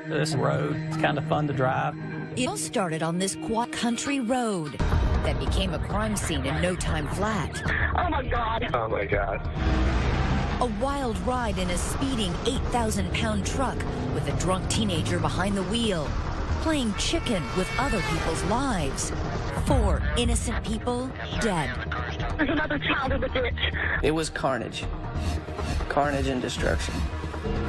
this road. It's kind of fun to drive. It all started on this quad country road that became a crime scene in no time flat. Oh my God. Oh my God. A wild ride in a speeding 8,000-pound truck with a drunk teenager behind the wheel, playing chicken with other people's lives. 4 innocent people dead. There's another child in the ditch. It was carnage. Carnage and destruction.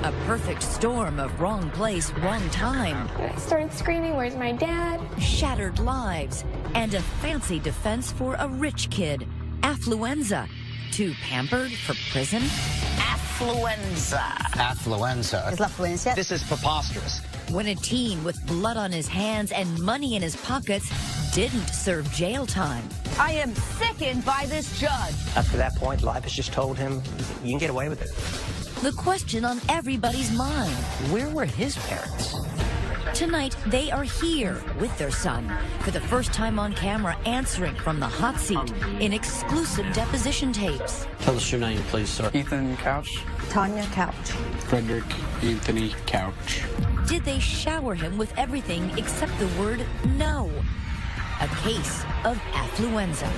A perfect storm of wrong place, wrong time. I started screaming, "Where's my dad?" Shattered lives, and a fancy defense for a rich kid. Affluenza. Too pampered for prison? Affluenza. Affluenza. It's affluenza. This is preposterous. When a teen with blood on his hands and money in his pockets didn't serve jail time. I am sickened by this judge. Up to that point, life has just told him, you can get away with it. The question on everybody's mind. Where were his parents? Tonight, they are here with their son for the first time on camera, answering from the hot seat in exclusive deposition tapes. Tell us your name, please, sir. Ethan Couch. Tanya Couch. Frederick Anthony Couch. Did they shower him with everything except the word no? A case of affluenza.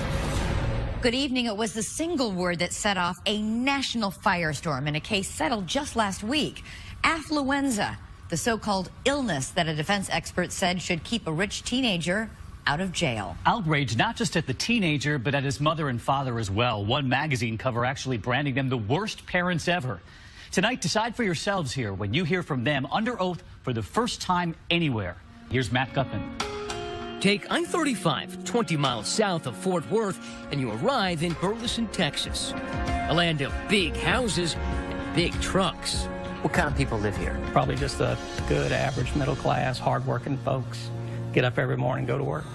Good evening. It was the single word that set off a national firestorm in a case settled just last week. Affluenza, the so-called illness that a defense expert said should keep a rich teenager out of jail. Outrage not just at the teenager, but at his mother and father as well. One magazine cover actually branding them the worst parents ever. Tonight, decide for yourselves here when you hear from them under oath for the first time anywhere. Here's Matt Gutman. Take I-35 20 miles south of Fort Worth and you arrive in Burleson, Texas. A land of big houses and big trucks. What kind of people live here? Probably just a good, average, middle-class, hard-working folks. Get up every morning, go to work.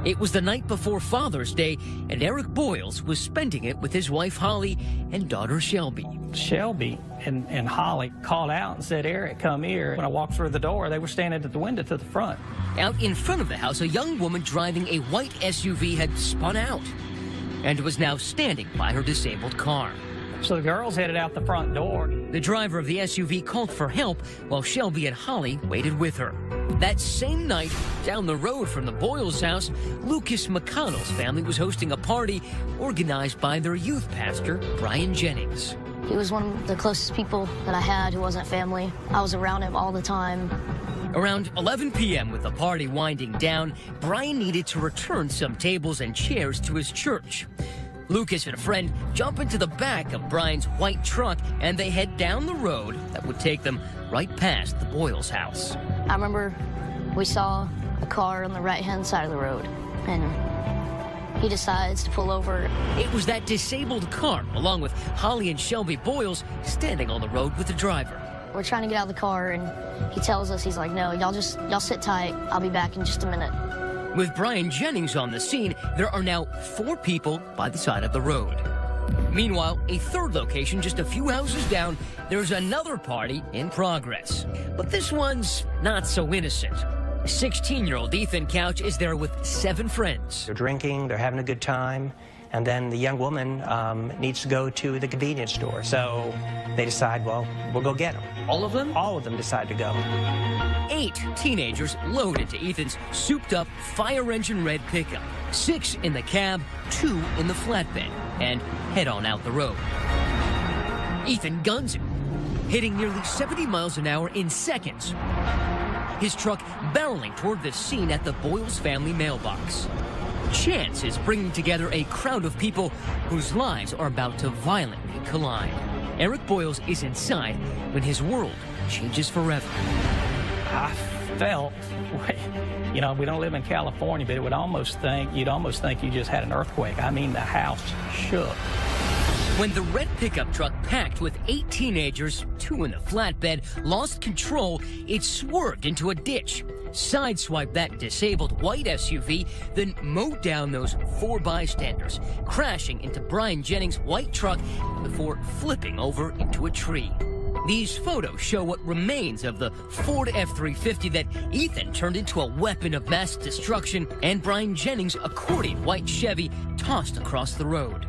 It was the night before Father's Day, and Eric Boyles was spending it with his wife Holly and daughter Shelby. Shelby and Holly called out and said, "Eric, come here." When I walked through the door, they were standing at the window to the front. Out in front of the house, a young woman driving a white SUV had spun out and was now standing by her disabled car. So the girls headed out the front door. The driver of the SUV called for help while Shelby and Holly waited with her. That same night, down the road from the Boyles house, Lucas McConnell's family was hosting a party organized by their youth pastor, Brian Jennings. He was one of the closest people that I had who wasn't family. I was around him all the time. Around 11 p.m., with the party winding down, Brian needed to return some tables and chairs to his church. Lucas and a friend jump into the back of Brian's white truck, and they head down the road that would take them right past the Boyles house. I remember we saw a car on the right-hand side of the road, and he decides to pull over. It was that disabled car, along with Holly and Shelby Boyles, standing on the road with the driver. We're trying to get out of the car, and he tells us, he's like, "No, y'all sit tight. I'll be back in just a minute." With Brian Jennings on the scene, there are now 4 people by the side of the road. Meanwhile, a third location just a few houses down, there's another party in progress. But this one's not so innocent. 16-year-old Ethan Couch is there with 7 friends. They're drinking, they're having a good time, and then the young woman needs to go to the convenience store. So they decide, well, we'll go get them. All of them? All of them decide to go. 8 teenagers load into Ethan's souped-up fire engine red pickup. 6 in the cab, 2 in the flatbed, and head on out the road. Ethan guns it, hitting nearly 70 miles an hour in seconds. His truck barreling toward the scene at the Boyles family mailbox. Chance is bringing together a crowd of people whose lives are about to violently collide. Eric Boyles is inside when his world changes forever. I felt, you know, we don't live in California, but you'd almost think you just had an earthquake. I mean, the house shook. When the red pickup truck packed with 8 teenagers, 2 in the flatbed, lost control, it swerved into a ditch, sideswiped that disabled white SUV, then mowed down those 4 bystanders, crashing into Brian Jennings' white truck before flipping over into a tree. These photos show what remains of the Ford F-350 that Ethan turned into a weapon of mass destruction, and Brian Jennings' accordion white Chevy tossed across the road.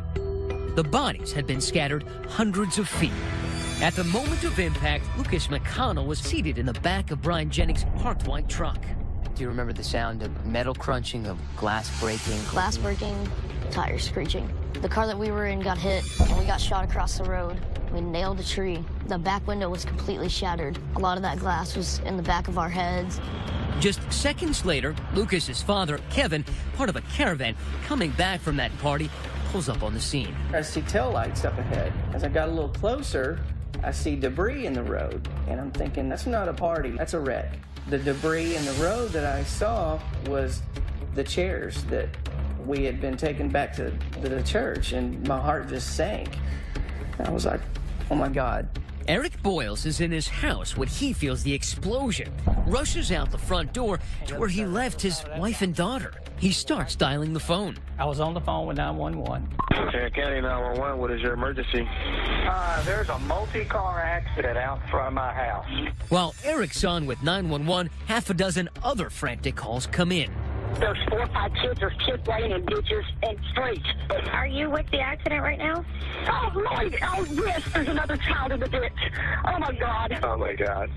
The bodies had been scattered hundreds of feet, At the moment of impact, Lucas McConnell was seated in the back of Brian Jennings' parked white truck. Do you remember the sound of metal crunching, of glass breaking? Glass breaking, tires screeching. The car that we were in got hit, and we got shot across the road. We nailed a tree. The back window was completely shattered. A lot of that glass was in the back of our heads. Just seconds later, Lucas's father, Kevin, part of a caravan, coming back from that party, pulls up on the scene. I see taillights up ahead. As I got a little closer, I see debris in the road, and I'm thinking, that's not a party, that's a wreck. The debris in the road that I saw was the chairs that we had been taken back to the church, and my heart just sank. I was like, oh my God. Eric Boyles is in his house when he feels the explosion, rushes out the front door to where he left his wife and daughter. He starts dialing the phone. I was on the phone with 911. Tarrant County 911, what is your emergency? There's a multi-car accident out front of my house. While Eric's on with 911, half a dozen other frantic calls come in. There's 4 or 5 kids. There's kids laying in ditches and streets. Are you with the accident right now? Oh, Lord. Oh, yes. There's another child in the ditch. Oh, my God. Oh, my God.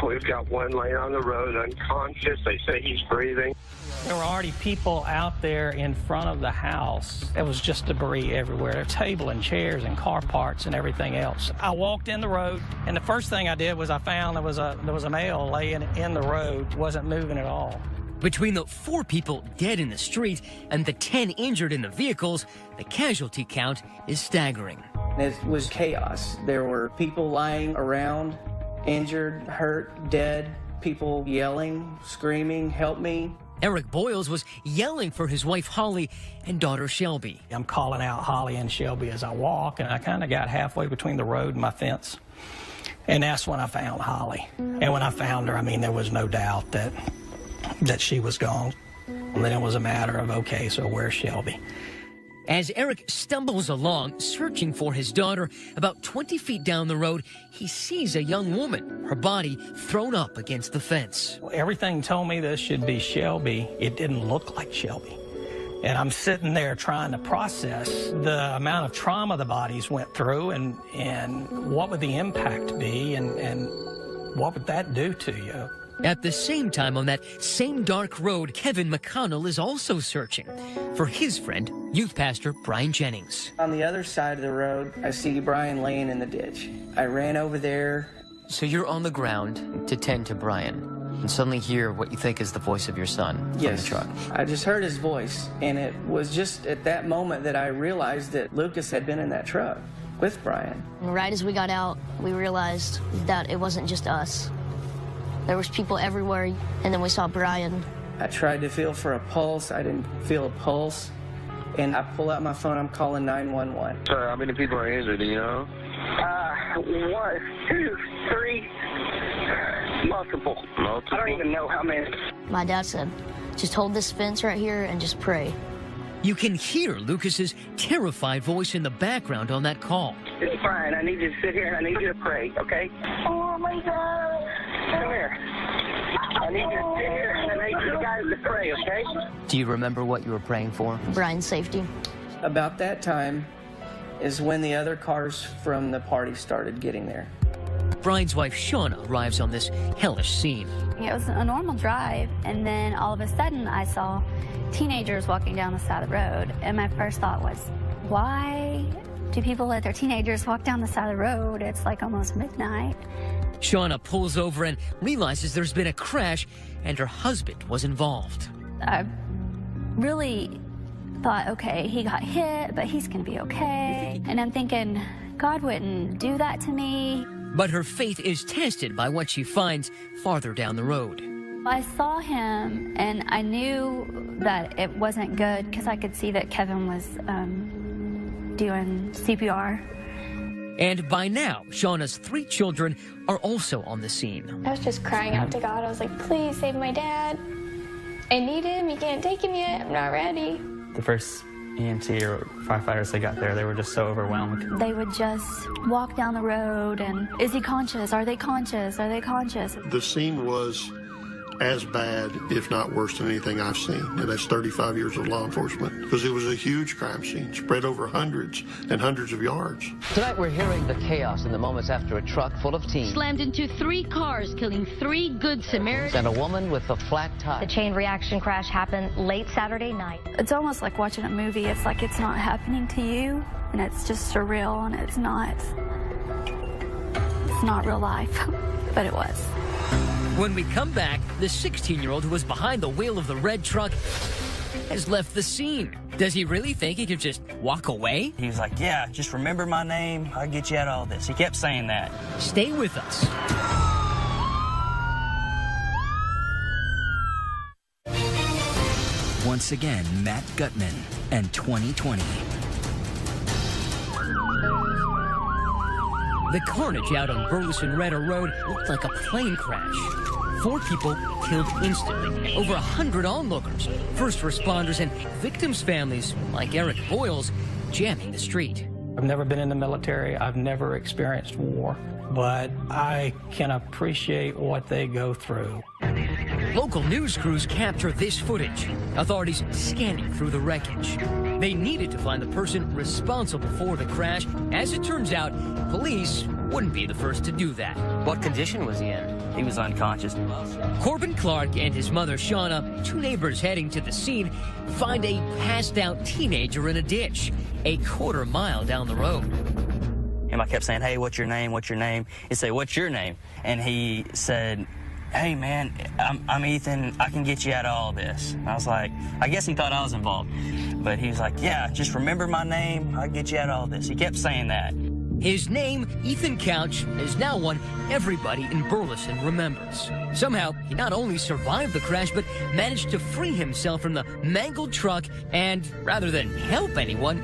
We've got one laying on the road unconscious. They say he's breathing. There were already people out there in front of the house. There was just debris everywhere. A table and chairs and car parts and everything else. I walked in the road, and the first thing I did was I found there was a male laying in the road, wasn't moving at all. Between the 4 people dead in the street and the 10 injured in the vehicles, the casualty count is staggering. It was chaos. There were people lying around, injured, hurt, dead, people yelling, screaming, help me. Eric Boyles was yelling for his wife Holly and daughter Shelby. I'm calling out Holly and Shelby as I walk, and I kind of got halfway between the road and my fence. And that's when I found Holly. And when I found her, I mean, there was no doubt that she was gone. And then it was a matter of, okay, so where's Shelby? As Eric stumbles along, searching for his daughter, about 20 feet down the road, he sees a young woman, her body thrown up against the fence. Everything told me this should be Shelby. It didn't look like Shelby. And I'm sitting there trying to process the amount of trauma the bodies went through and what would the impact be and what would that do to you? At the same time, on that same dark road, Kevin McConnell is also searching for his friend, youth pastor Brian Jennings. On the other side of the road, I see Brian laying in the ditch. I ran over there. So you're on the ground to tend to Brian, and suddenly hear what you think is the voice of your son from the truck. I just heard his voice, and it was just at that moment that I realized that Lucas had been in that truck with Brian. And right as we got out, we realized that it wasn't just us. There was people everywhere, and then we saw Brian. I tried to feel for a pulse. I didn't feel a pulse. And I pull out my phone. I'm calling 911. Sir, how many people are injured, do you know? 1, 2, 3. Multiple. I don't even know how many. My dad said, just hold this fence right here and just pray. You can hear Lucas's terrified voice in the background on that call. It's Brian. I need you to sit here and I need you to pray, okay? Oh, my God. Come here. I need you to sit here and I need you guys to pray, okay? Do you remember what you were praying for? Brian's safety. About that time is when the other cars from the party started getting there. Brian's wife, Shauna, arrives on this hellish scene. It was a normal drive, and then all of a sudden I saw teenagers walking down the side of the road, and my first thought was, why do people let their teenagers walk down the side of the road? It's like almost midnight. Shauna pulls over and realizes there's been a crash, and her husband was involved. I really thought, okay, he got hit, but he's going to be okay. And I'm thinking, God wouldn't do that to me. But her faith is tested by what she finds farther down the road. I saw him, and I knew that it wasn't good because I could see that Kevin was doing CPR. And by now, Shauna's 3 children are also on the scene. I was just crying out to God. I was like, please save my dad. I need him. You can't take him yet. I'm not ready. The first EMT or firefighters that got there, they were just so overwhelmed. They would just walk down the road and, is he conscious? Are they conscious? Are they conscious? The scene was as bad, if not worse than anything I've seen. And that's 35 years of law enforcement, because it was a huge crime scene, spread over hundreds and hundreds of yards. Tonight we're hearing the chaos in the moments after a truck full of teens slammed into 3 cars, killing 3 Good Samaritans and a woman with a flat tire. The chain reaction crash happened late Saturday night. It's almost like watching a movie. It's like it's not happening to you, and it's just surreal, and it's not real life, but it was. When we come back, the 16-year-old who was behind the wheel of the red truck has left the scene. Does he really think he could just walk away? He was like, yeah, just remember my name. I'll get you out of all this. He kept saying that. Stay with us. Once again, Matt Gutman and 2020. The carnage out on Burleson-Redder Road looked like a plane crash. 4 people killed instantly, over 100 onlookers, first responders, and victims' families, like Eric Boyle's, jamming the street. I've never been in the military. I've never experienced war, but I can appreciate what they go through. Local news crews capture this footage. Authorities scanning through the wreckage. They needed to find the person responsible for the crash. As it turns out, police wouldn't be the first to do that. What condition was he in? He was unconscious. Corbin Clark and his mother, Shauna, 2 neighbors heading to the scene, find a passed-out teenager in a ditch, a quarter mile down the road. And I kept saying, hey, what's your name? What's your name? He'd say, what's your name? And he said, hey, man, I'm Ethan. I can get you out of all this. And I was like, I guess he thought I was involved. But he was like, yeah, just remember my name. I'll get you out of all this. He kept saying that. His name, Ethan Couch, is now one everybody in Burleson remembers. Somehow, he not only survived the crash, but managed to free himself from the mangled truck, and rather than help anyone,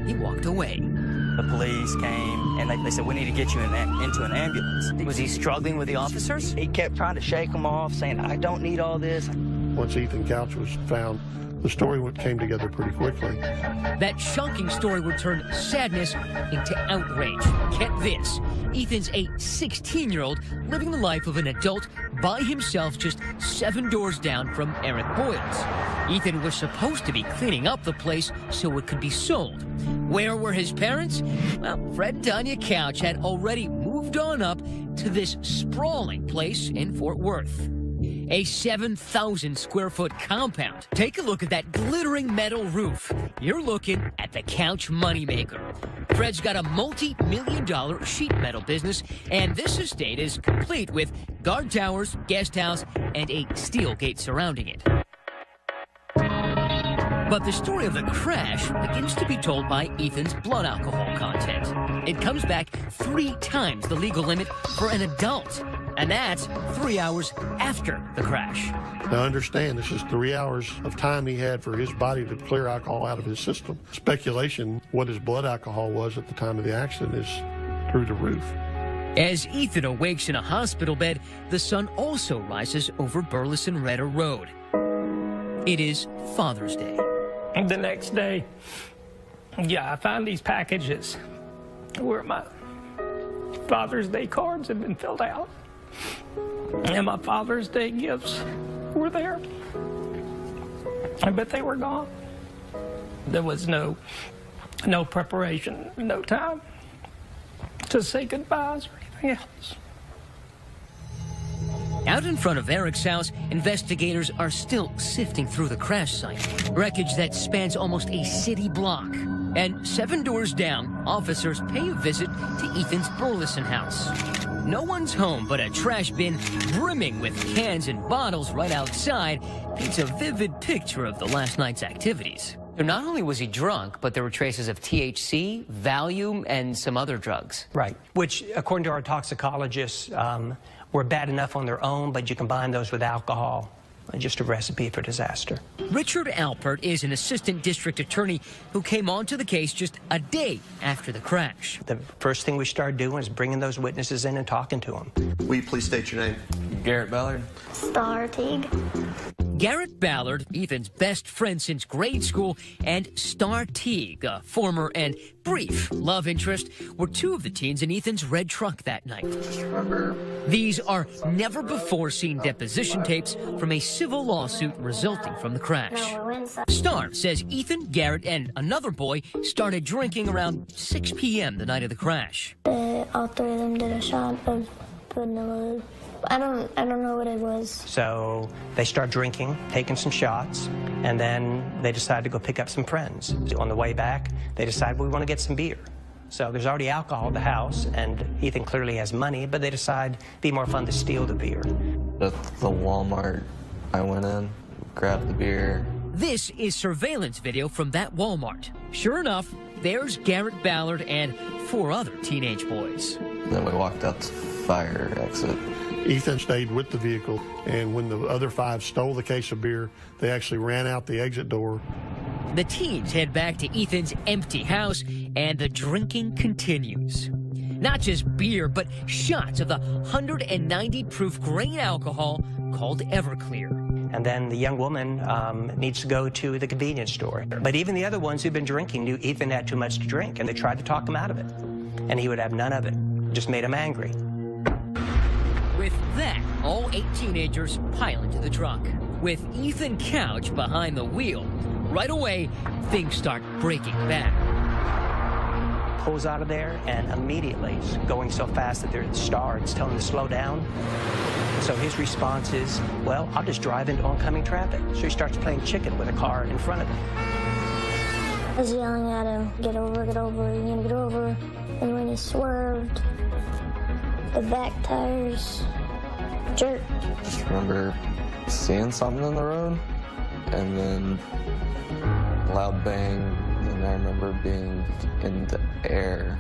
he walked away. The police came, and they said, we need to get you into an ambulance. Was he struggling with the officers? He kept trying to shake them off, saying, I don't need all this. Once Ethan Couch was found, the story came together pretty quickly. That shocking story would turn sadness into outrage. Get this, Ethan's a 16-year-old living the life of an adult by himself just 7 doors down from Eric Boyle's. Ethan was supposed to be cleaning up the place so it could be sold. Where were his parents? Well, Fred and Tanya Couch had already moved on up to this sprawling place in Fort Worth. A 7,000-square-foot compound. Take a look at that glittering metal roof. You're looking at the Couch moneymaker. Fred's got a multi-million-dollar sheet metal business, and this estate is complete with guard towers, guest house, and a steel gate surrounding it. But the story of the crash begins to be told by Ethan's blood alcohol content. It comes back 3 times the legal limit for an adult. And that's 3 hours after the crash. Now understand, this is 3 hours of time he had for his body to clear alcohol out of his system. Speculation, what his blood alcohol was at the time of the accident is through the roof. As Ethan awakes in a hospital bed, the sun also rises over Burleson-Redder Road. It is Father's Day. The next day, I found these packages where my Father's Day cards had been filled out. And my Father's Day gifts were there. But they were gone. There was no preparation, no time to say goodbyes or anything else. Out in front of Eric's house, investigators are still sifting through the crash site. Wreckage that spans almost a city block. And 7 doors down, officers pay a visit to Ethan's Burleson house. No one's home, but a trash bin brimming with cans and bottles right outside paints a vivid picture of the last night's activities. So not only was he drunk, but there were traces of THC, Valium, and some other drugs. Right, which, according to our toxicologists, were bad enough on their own, but you combine those with alcohol, just a recipe for disaster. Richard Alpert is an assistant district attorney who came onto the case just a day after the crash. The first thing we started doing is bringing those witnesses in and talking to them. Will you please state your name? Garrett Ballard. Star Teague. Garrett Ballard, Ethan's best friend since grade school, and Star Teague, a former and brief love interest, were two of the teens in Ethan's red truck that night. These are never-before-seen deposition tapes from a civil lawsuit resulting from the crash. Star says Ethan, Garrett, and another boy started drinking around 6 p.m. the night of the crash. All three of them did a shot of vanilla. I don't know what it was. So they start drinking, taking some shots, and then they decide to go pick up some friends. On the way back, they decide, well, we want to get some beer. So there's already alcohol at the house, and Ethan clearly has money, but they decide it'd be more fun to steal the beer. At the Walmart, I went in, grabbed the beer. This is surveillance video from that Walmart. Sure enough, there's Garrett Ballard and 4 other teenage boys. Then we walked out the fire exit. Ethan stayed with the vehicle, and when the other 5 stole the case of beer, they actually ran out the exit door. The teens head back to Ethan's empty house, and the drinking continues. Not just beer, but shots of the 190 proof grain alcohol called Everclear. And then the young woman needs to go to the convenience store. But even the other ones who've been drinking knew Ethan had too much to drink, and they tried to talk him out of it. And he would have none of it. It just made him angry. With that, all 8 teenagers pile into the truck. With Ethan Couch behind the wheel, right away, things start breaking bad. Pulls out of there, and immediately, going so fast that the star is telling him to slow down. So his response is, well, I'll just drive into oncoming traffic. So he starts playing chicken with a car in front of him. I was yelling at him, get over, you know, get over. And when he swerved, the back tires jerked. I just remember seeing something in the road, and then loud bang, and I remember being in the air.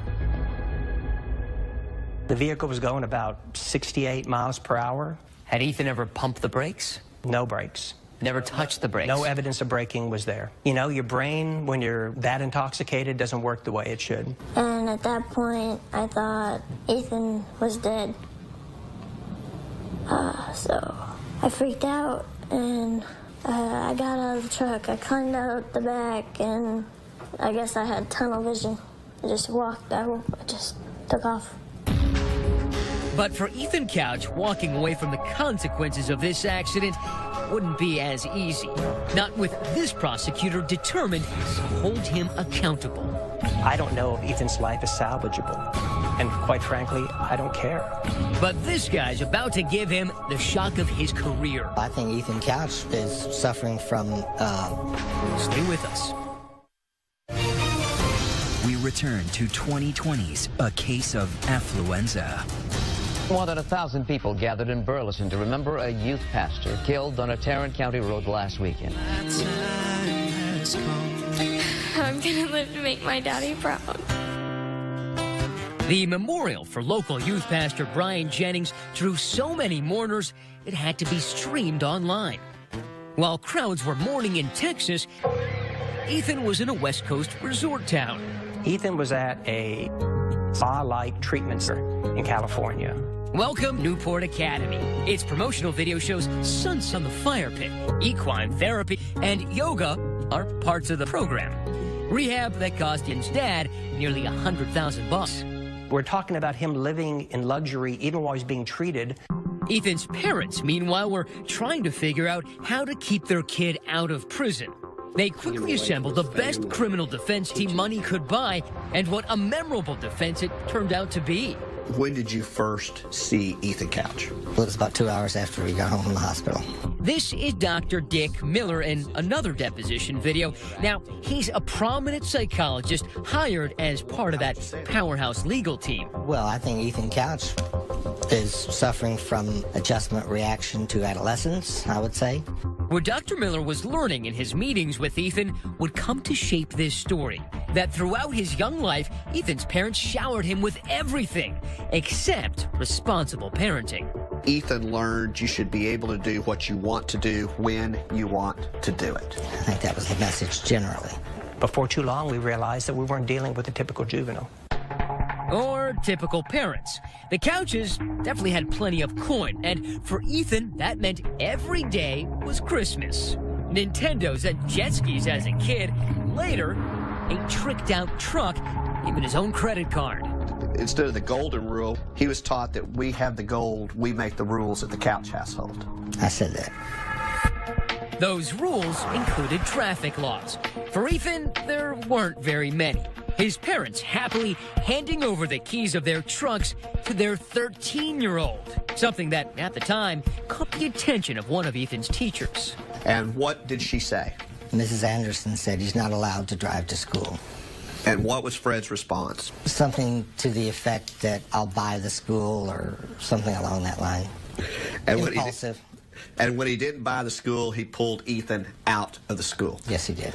The vehicle was going about 68 miles per hour. Had Ethan ever pumped the brakes? No brakes. Never touched the brakes? No evidence of braking was there. You know, your brain, when you're that intoxicated, doesn't work the way it should. And at that point, I thought Ethan was dead. So I freaked out, and I got out of the truck. I climbed out the back, and I guess I had tunnel vision. I just walked out. I just took off. But for Ethan Couch, walking away from the consequences of this accident wouldn't be as easy. Not with this prosecutor determined to hold him accountable. I don't know if Ethan's life is salvageable. And quite frankly, I don't care. But this guy's about to give him the shock of his career. I think Ethan Couch is suffering from... Stay with us. We return to 2020's A Case of Affluenza. More than 1,000 people gathered in Burleson to remember a youth pastor killed on a Tarrant County road last weekend. I'm gonna live to make my daddy proud. The memorial for local youth pastor Brian Jennings drew so many mourners, it had to be streamed online. While crowds were mourning in Texas, Ethan was in a West Coast resort town. Ethan was at a spa-like treatment center in California. Welcome, Newport Academy. Its promotional video shows stunts on the fire pit, equine therapy, and yoga are parts of the program. Rehab that cost Ethan's dad nearly $100,000. We're talking about him living in luxury even while he's being treated. Ethan's parents, meanwhile, were trying to figure out how to keep their kid out of prison. They quickly assembled the best criminal defense team money could buy, and what a memorable defense it turned out to be. When did you first see Ethan Couch? It was about 2 hours after he got home from the hospital. This is Dr. Dick Miller in another deposition video. Now, he's a prominent psychologist hired as part of that powerhouse legal team. Well, I think Ethan Couch is suffering from adjustment reaction to adolescence, I would say. What Dr. Miller was learning in his meetings with Ethan would come to shape this story. That throughout his young life, Ethan's parents showered him with everything except responsible parenting. Ethan learned you should be able to do what you want to do when you want to do it. I think that was the message generally. Before too long, we realized that we weren't dealing with a typical juvenile. or typical parents. The Couches definitely had plenty of coin, and for Ethan, that meant every day was Christmas. Nintendos and jet skis as a kid. Later, a tricked-out truck, even his own credit card. Instead of the golden rule, he was taught that we have the gold, we make the rules at the Couch household. I said that. Those rules included traffic laws. For Ethan, there weren't very many. His parents happily handing over the keys of their trucks to their 13-year-old. Something that, at the time, caught the attention of one of Ethan's teachers. And what did she say? Mrs. Anderson said he's not allowed to drive to school. And what was Fred's response? Something to the effect that I'll buy the school or something along that line. And impulsive. And when he didn't buy the school, he pulled Ethan out of the school. Yes, he did.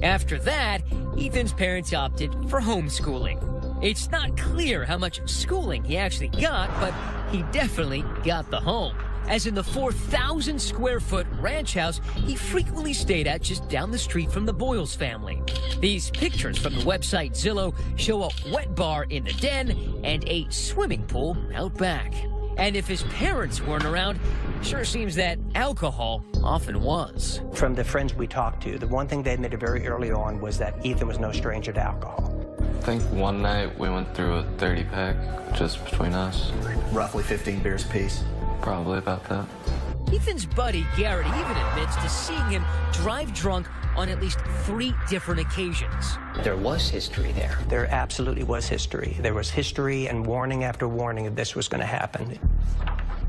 After that, Ethan's parents opted for homeschooling. It's not clear how much schooling he actually got, but he definitely got the home. As in the 4,000-square-foot ranch house he frequently stayed at just down the street from the Boyles family. These pictures from the website Zillow show a wet bar in the den and a swimming pool out back. And if his parents weren't around, sure seems that alcohol often was. From the friends we talked to, the one thing they admitted very early on was that Ethan was no stranger to alcohol. I think one night we went through a 30-pack just between us. Roughly 15 beers apiece. Probably about that. Ethan's buddy Garrett even admits to seeing him drive drunk on at least 3 different occasions. There was history there. There absolutely was history. There was history and warning after warning that this was going to happen.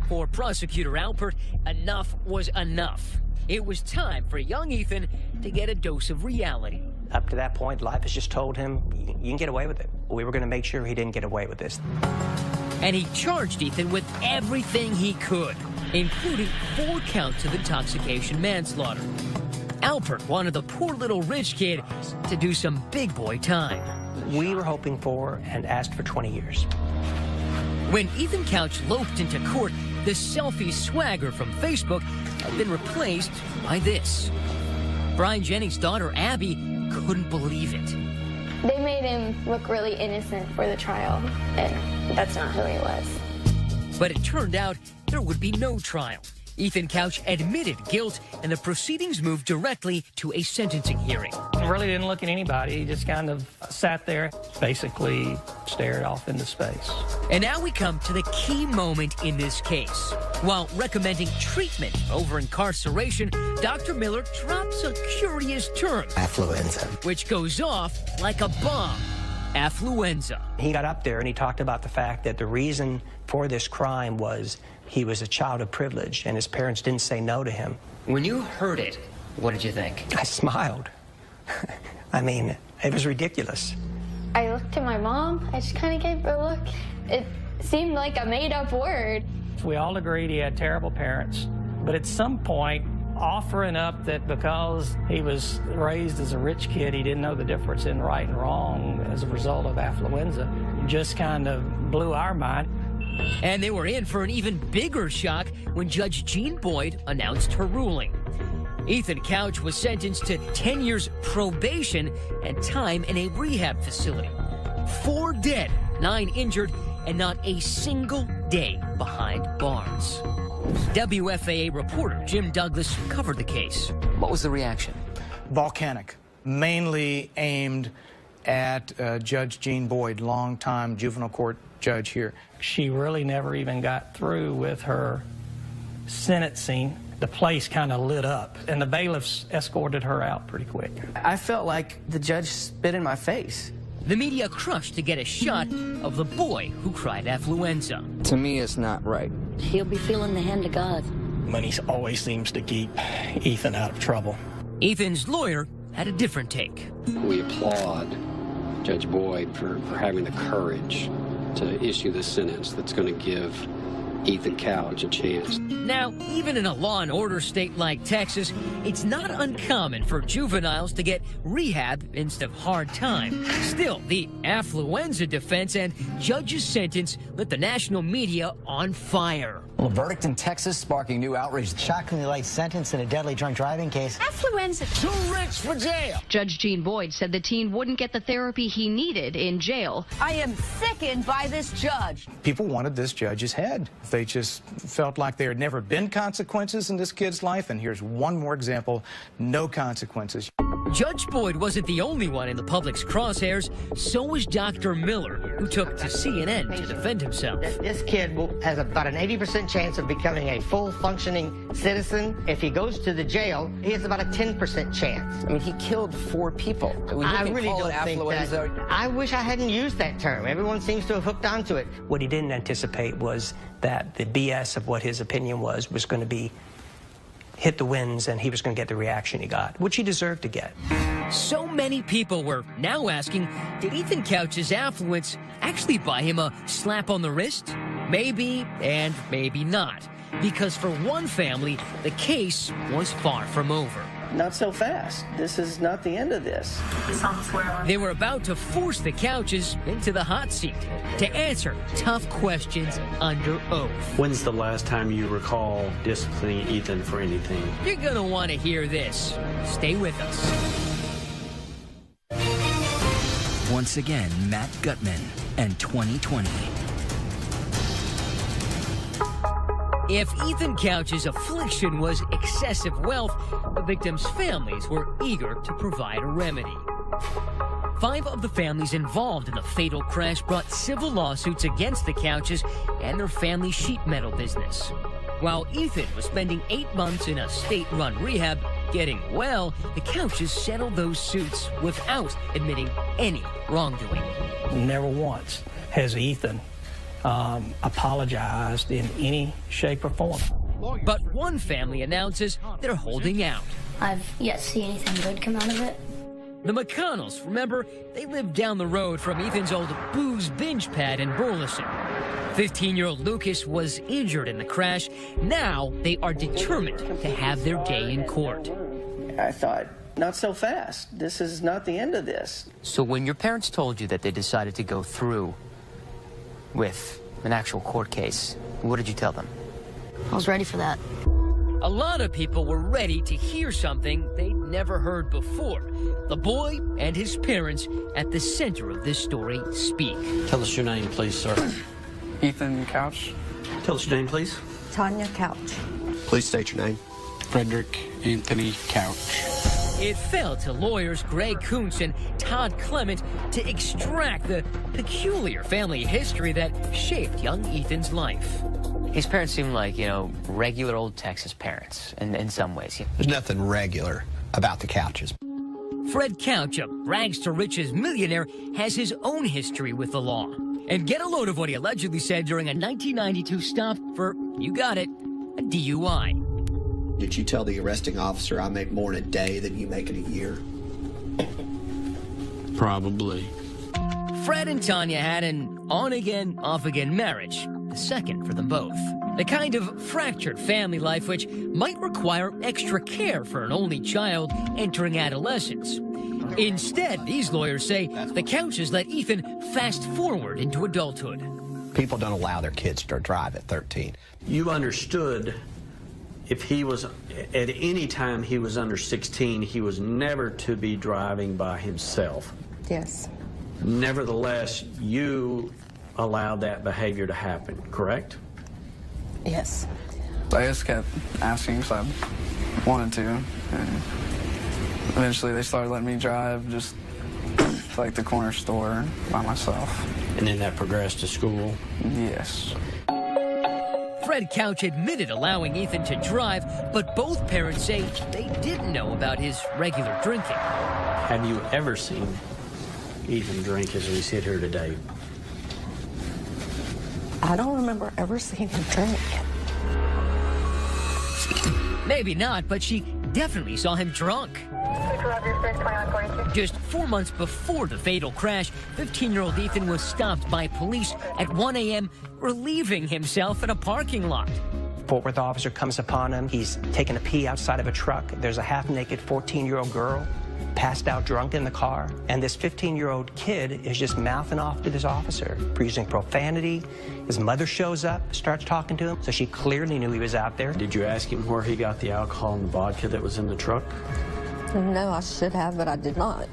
For Prosecutor Alpert, enough was enough. It was time for young Ethan to get a dose of reality. Up to that point, life has just told him, you can get away with it. We were going to make sure he didn't get away with this. And he charged Ethan with everything he could, including 4 counts of intoxication manslaughter. Alpert wanted the poor little rich kid to do some big boy time. We were hoping for and asked for 20 years. When Ethan Couch loped into court, the selfie swagger from Facebook had been replaced by this. Brian Jennings' daughter, Abby, couldn't believe it. They made him look really innocent for the trial, and that's not who he was. But it turned out there would be no trial. Ethan Couch admitted guilt, and the proceedings moved directly to a sentencing hearing. Really didn't look at anybody. He just kind of sat there, basically stared off into space. And now we come to the key moment in this case. While recommending treatment over incarceration, Dr. Miller drops a curious term. Affluenza. Which goes off like a bomb. Affluenza. He got up there and he talked about the fact that the reason for this crime was he was a child of privilege and his parents didn't say no to him. When you heard it, what did you think? I smiled. I mean, it was ridiculous. I looked at my mom. I just kind of gave her a look. It seemed like a made-up word. We all agreed he had terrible parents, but at some point, offering up that because he was raised as a rich kid, he didn't know the difference in right and wrong as a result of affluenza, just kind of blew our mind. And they were in for an even bigger shock when Judge Jean Boyd announced her ruling. Ethan Couch was sentenced to 10 years probation and time in a rehab facility. 4 dead, 9 injured, and not a single day behind bars. WFAA reporter Jim Douglas covered the case. What was the reaction? Volcanic, mainly aimed at Judge Jean Boyd, longtime juvenile court judge here. She really never even got through with her sentencing. The place kind of lit up, and the bailiffs escorted her out pretty quick. I felt like the judge spit in my face. The media crushed to get a shot of the boy who cried affluenza. To me, it's not right. He'll be feeling the hand of God. Money always seems to keep Ethan out of trouble. Ethan's lawyer had a different take. We applaud Judge Boyd for having the courage to issue the sentence that's going to give Ethan Couch a chance. Now, even in a law and order state like Texas, it's not uncommon for juveniles to get rehab instead of hard time. Still, the Affluenza defense and judge's sentence lit the national media on fire. Well, a verdict in Texas sparking new outrage. Shockingly light sentence in a deadly drunk driving case. Affluenza. Too rich for jail. Judge Gene Boyd said the teen wouldn't get the therapy he needed in jail. I am sickened by this judge. People wanted this judge's head. They just felt like there had never been consequences in this kid's life, and here's one more example, no consequences. Judge Boyd wasn't the only one in the public's crosshairs. So was Dr. Miller, who took to CNN to defend himself. This kid has about an 80% chance of becoming a full functioning citizen. If he goes to the jail, he has about a 10% chance. I mean, he killed 4 people. I really don't think that. I wish I hadn't used that term. Everyone seems to have hooked onto it. What he didn't anticipate was that the BS of what his opinion was going to be hit the winds, and he was going to get the reaction he got, which he deserved to get. So many people were now asking, did Ethan Couch's affluence actually buy him a slap on the wrist? Maybe and maybe not, because for one family, the case was far from over. Not so fast. This is not the end of this. They were about to force the Couches into the hot seat to answer tough questions under oath. When's the last time you recall disciplining Ethan for anything? You're going to want to hear this. Stay with us. Once again, Matt Gutman and 2020. If Ethan Couch's affliction was excessive wealth, the victims' families were eager to provide a remedy. 5 of the families involved in the fatal crash brought civil lawsuits against the Couches and their family sheet metal business. While Ethan was spending 8 months in a state-run rehab getting well, the Couches settled those suits without admitting any wrongdoing. Never once has Ethan apologized in any shape or form. But one family announces they're holding out. I've yet to see anything good come out of it. The McConnells, remember, they lived down the road from Ethan's old booze binge pad in Burleson. 15-year-old Lucas was injured in the crash. Now they are determined to have their day in court. I thought, not so fast. This is not the end of this. So when your parents told you that they decided to go through with an actual court case, what did you tell them? I was ready for that. A lot of people were ready to hear something they'd never heard before. The boy and his parents at the center of this story speak. Tell us your name, please, sir. Ethan Couch. Tell us your name, please. Tanya Couch. Please state your name. Frederick Anthony Couch. It fell to lawyers Greg Kuntz and Todd Clement to extract the peculiar family history that shaped young Ethan's life. His parents seem like, regular old Texas parents in some ways. There's nothing regular about the Couches. Fred Couch, a rags-to-riches millionaire, has his own history with the law. And get a load of what he allegedly said during a 1992 stop for, you got it, a DUI. Did you tell the arresting officer I make more in a day than you make in a year? Probably. Fred and Tanya had an on-again, off-again marriage, the second for them both. The kind of fractured family life which might require extra care for an only child entering adolescence. Instead, these lawyers say the Couches let Ethan fast forward into adulthood. People don't allow their kids to drive at 13. You understood if he was, at any time he was under 16, he was never to be driving by himself. Yes. Nevertheless, you allowed that behavior to happen, correct? Yes. I just kept asking because I wanted to, and eventually they started letting me drive just to like the corner store by myself. And then that progressed to school? Yes. Fred Couch admitted allowing Ethan to drive, but both parents say they didn't know about his regular drinking. Have you ever seen Ethan drink as we sit here today? I don't remember ever seeing him drink. Maybe not, but she definitely saw him drunk. Just 4 months before the fatal crash, 15-year-old Ethan was stopped by police at 1 a.m. relieving himself in a parking lot. Fort Worth officer comes upon him. He's taking a pee outside of a truck. There's a half-naked 14-year-old girl passed out drunk in the car. And this 15-year-old kid is just mouthing off to this officer, using profanity. His mother shows up, starts talking to him, so she clearly knew he was out there. Did you ask him where he got the alcohol and the vodka that was in the truck? No, I should have, but I did not.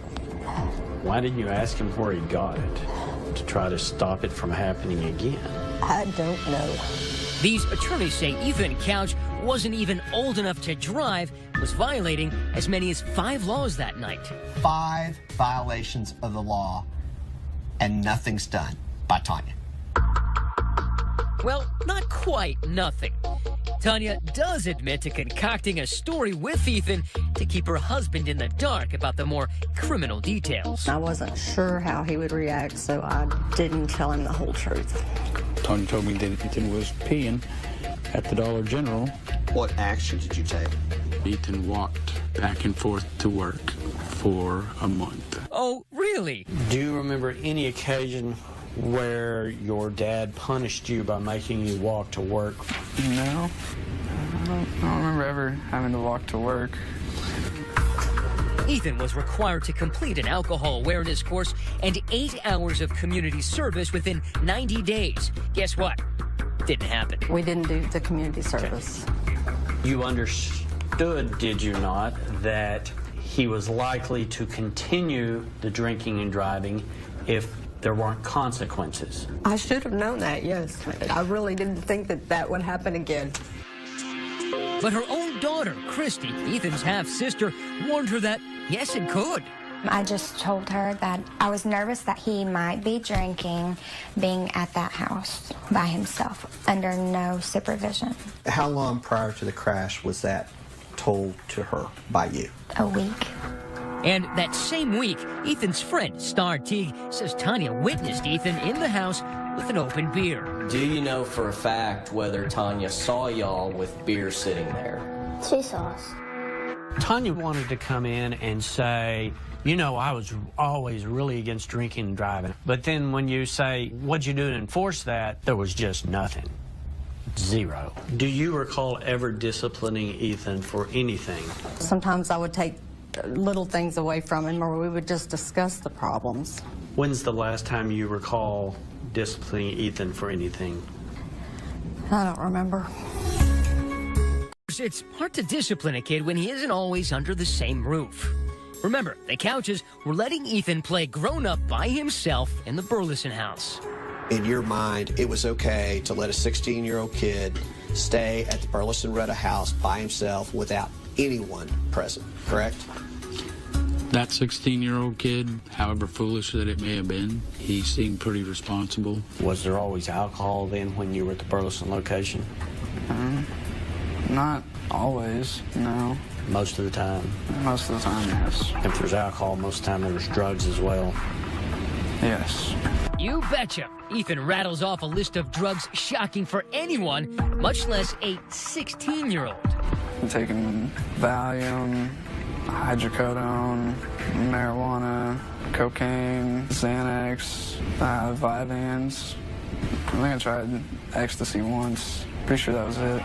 Why didn't you ask him where he got it to try to stop it from happening again? I don't know. These attorneys say Ethan Couch wasn't even old enough to drive, was violating as many as 5 laws that night. 5 violations of the law, and nothing's done by Tanya. Well, not quite nothing. Tanya does admit to concocting a story with Ethan to keep her husband in the dark about the more criminal details. I wasn't sure how he would react, so I didn't tell him the whole truth. Tanya told me that Ethan was peeing at the Dollar General. What action did you take? Ethan walked back and forth to work for a month. Oh, really? Do you remember any occasion where your dad punished you by making you walk to work? No. I don't remember ever having to walk to work. Ethan was required to complete an alcohol awareness course and 8 hours of community service within 90 days. Guess what? Didn't happen. We didn't do the community service. You understood, did you not, that he was likely to continue the drinking and driving if there weren't consequences? I should have known that, yes. I really didn't think that that would happen again. But her own daughter, Christy, Ethan's half-sister, warned her that, yes, it could. I just told her that I was nervous that he might be drinking, being at that house by himself, under no supervision. How long prior to the crash was that told to her by you? A week. And that same week, Ethan's friend, Star Teague, says Tanya witnessed Ethan in the house with an open beer. Do you know for a fact whether Tanya saw y'all with beer sitting there? She saw us. Tanya wanted to come in and say, you know, I was always really against drinking and driving. But then when you say, what'd you do to enforce that? There was just nothing. Zero. Do you recall ever disciplining Ethan for anything? Sometimes I would take little things away from him, or we would just discuss the problems. When's the last time you recall disciplining Ethan for anything? I don't remember. It's hard to discipline a kid when he isn't always under the same roof. Remember, the Couches were letting Ethan play grown-up by himself in the Burleson house. In your mind, it was okay to let a 16-year-old kid stay at the Burleson Retta house by himself without anyone present, correct? That 16-year-old kid, however foolish that it may have been, he seemed pretty responsible. Was there always alcohol then when you were at the Burleson location? Not always, no. Most of the time? Most of the time, yes. If there's alcohol, most of the time there's drugs as well? Yes. You betcha. Ethan rattles off a list of drugs shocking for anyone, much less a 16-year-old. I'm taking Valium, hydrocodone, marijuana, cocaine, Xanax, Vyvanse. I think I tried ecstasy once. Pretty sure that was it.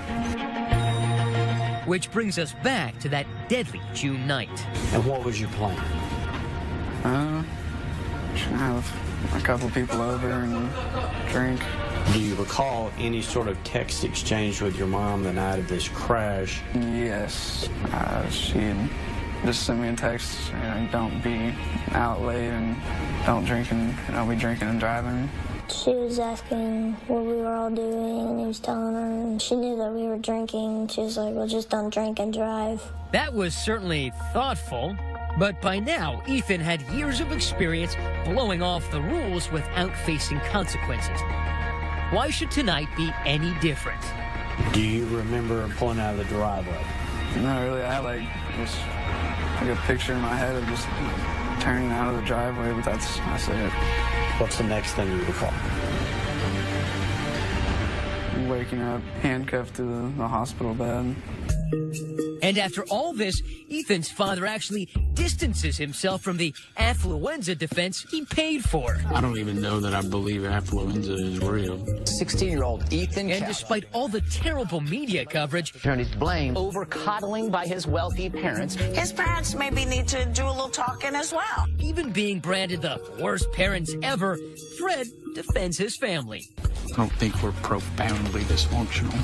Which brings us back to that deadly June night. And what was your plan? Just have a couple people over and drink. Do you recall any sort of text exchange with your mom the night of this crash? Yes. She just sent me a text, don't be out late and don't be drinking and driving. She was asking what we were all doing, and he was telling her, and she knew that we were drinking. She was like, well, just don't drink and drive. That was certainly thoughtful, but by now, Ethan had years of experience blowing off the rules without facing consequences. Why should tonight be any different? Do you remember pulling out of the driveway? Not really. I had just a picture in my head of just turning out of the driveway, but that's it. What's the next thing you recall? waking up handcuffed to the hospital bed. And after all this, Ethan's father actually distances himself from the affluenza defense he paid for. I don't even know that I believe affluenza is real. 16-year-old Ethan. And despite all the terrible media coverage, turned his blame over coddling by his wealthy parents. His parents maybe need to do a little talking as well. Even being branded the worst parents ever, Fred defends his family. I don't think we're profoundly dysfunctional.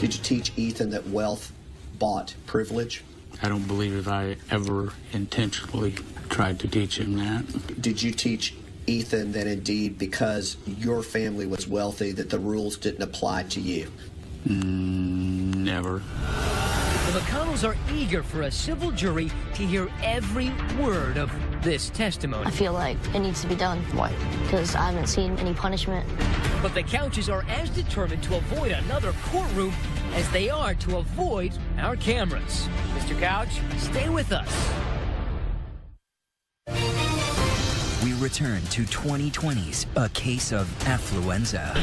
Did you teach Ethan that wealth bought privilege? I don't believe I ever intentionally tried to teach him that. Did you teach Ethan that indeed because your family was wealthy that the rules didn't apply to you? Never. The McConnells are eager for a civil jury to hear every word of this testimony. I feel like it needs to be done. Why? Because I haven't seen any punishment. But the Couches are as determined to avoid another courtroom as they are to avoid our cameras. Mr. Couch, stay with us. We return to 2020's A Case of Affluenza.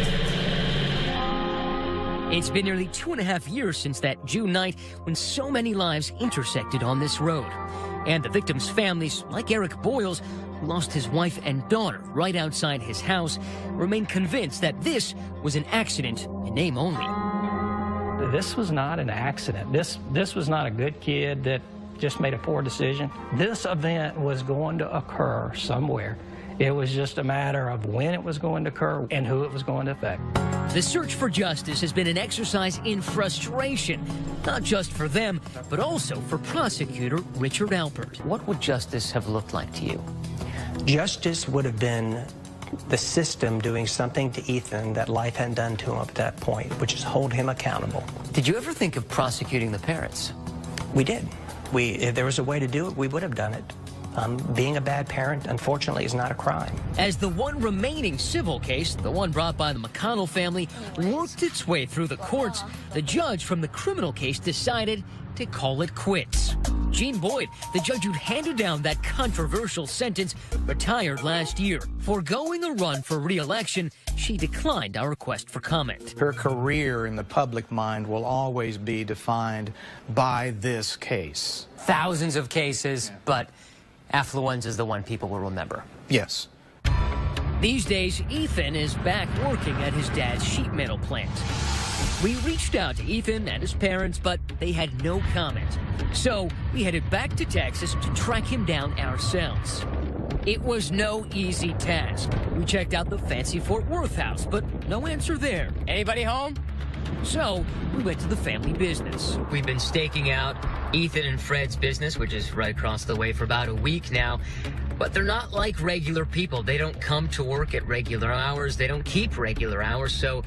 It's been nearly 2.5 years since that June night when so many lives intersected on this road. And the victims' families, like Eric Boyles, who lost his wife and daughter right outside his house, remain convinced that this was an accident in name only. This was not an accident. This was not a good kid that just made a poor decision. This event was going to occur somewhere. It was just a matter of when it was going to occur and who it was going to affect. The search for justice has been an exercise in frustration, not just for them, but also for prosecutor Richard Alpert. What would justice have looked like to you? Justice would have been the system doing something to Ethan that life hadn't done to him up to that point, which is hold him accountable. Did you ever think of prosecuting the parents? We did. If there was a way to do it, we would have done it. Being a bad parent, unfortunately, is not a crime. As the one remaining civil case, the one brought by the McConnell family, worked its way through the courts, the judge from the criminal case decided to call it quits. Jean Boyd, the judge who'd handed down that controversial sentence, retired last year. Foregoing a run for re-election, she declined our request for comment. Her career in the public mind will always be defined by this case. Thousands of cases, but Affluenza is the one people will remember. Yes. These days, Ethan is back working at his dad's sheet metal plant. We reached out to Ethan and his parents, but they had no comment. So we headed back to Texas to track him down ourselves. It was no easy task. We checked out the fancy Fort Worth house, but no answer there. Anybody home? So we went to the family business. We've been staking out Ethan and Fred's business, which is right across the way, for about a week now. But they're not like regular people. They don't come to work at regular hours. They don't keep regular hours, so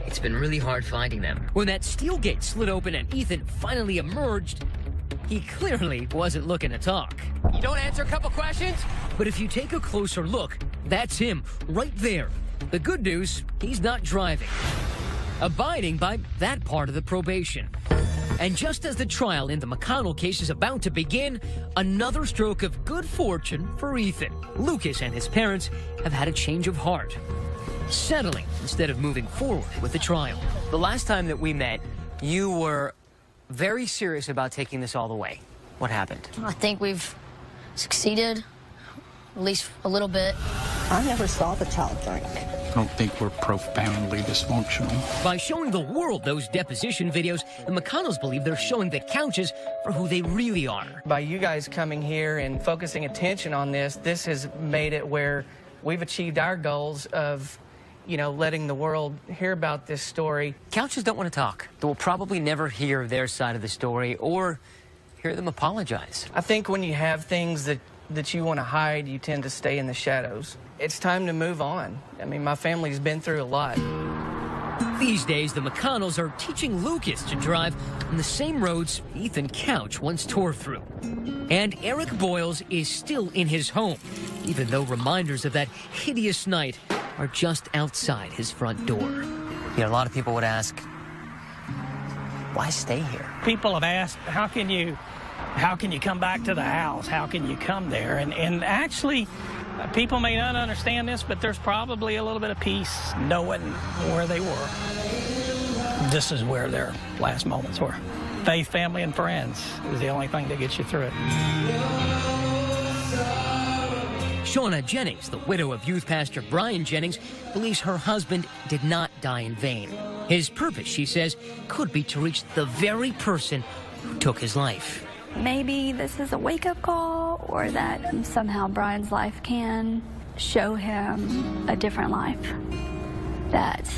it's been really hard finding them. When that steel gate slid open and Ethan finally emerged, he clearly wasn't looking to talk. You don't answer a couple questions? But if you take a closer look, that's him, right there. The good news, he's not driving. Abiding by that part of the probation. And just as the trial in the McConnell case is about to begin, another stroke of good fortune for Ethan. Lucas and his parents have had a change of heart, settling instead of moving forward with the trial. The last time that we met, you were very serious about taking this all the way. What happened? I think we've succeeded, at least a little bit. I never saw the child drink. I don't think we're profoundly dysfunctional. By showing the world those deposition videos, the McConnells believe they're showing the Couches for who they really are. By you guys coming here and focusing attention on this, this has made it where we've achieved our goals of, you know, letting the world hear about this story. Couches don't want to talk. They will probably never hear their side of the story or hear them apologize. I think when you have things that you want to hide, you tend to stay in the shadows. It's time to move on. I mean, my family's been through a lot. These days, the McConnells are teaching Lucas to drive on the same roads Ethan Couch once tore through. And Eric Boyles is still in his home, even though reminders of that hideous night are just outside his front door. You know, a lot of people would ask, why stay here? People have asked, how can you come back to the house? How can you come there? And actually, people may not understand this, but there's probably a little bit of peace knowing where they were. this is where their last moments were. Faith, family, and friends is the only thing that gets you through it. Shauna Jennings, the widow of youth pastor Brian Jennings, believes her husband did not die in vain. His purpose, she says, could be to reach the very person who took his life. Maybe this is a wake-up call, or that somehow Brian's life can show him a different life that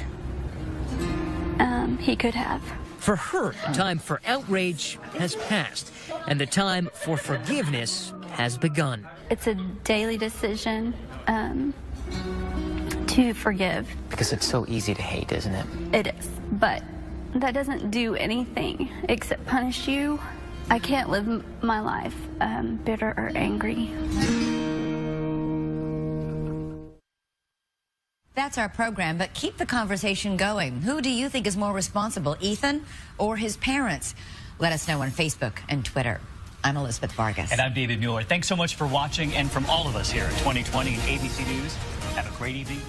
he could have. For her, the time for outrage has passed, and the time for forgiveness has begun. It's a daily decision to forgive. Because it's so easy to hate, isn't it? It is, but that doesn't do anything except punish you. I can't live my life bitter or angry. That's our program, but keep the conversation going. Who do you think is more responsible, Ethan or his parents? Let us know on Facebook and Twitter. I'm Elizabeth Vargas. And I'm David Mueller. Thanks so much for watching, and from all of us here at 2020 and ABC News, have a great evening.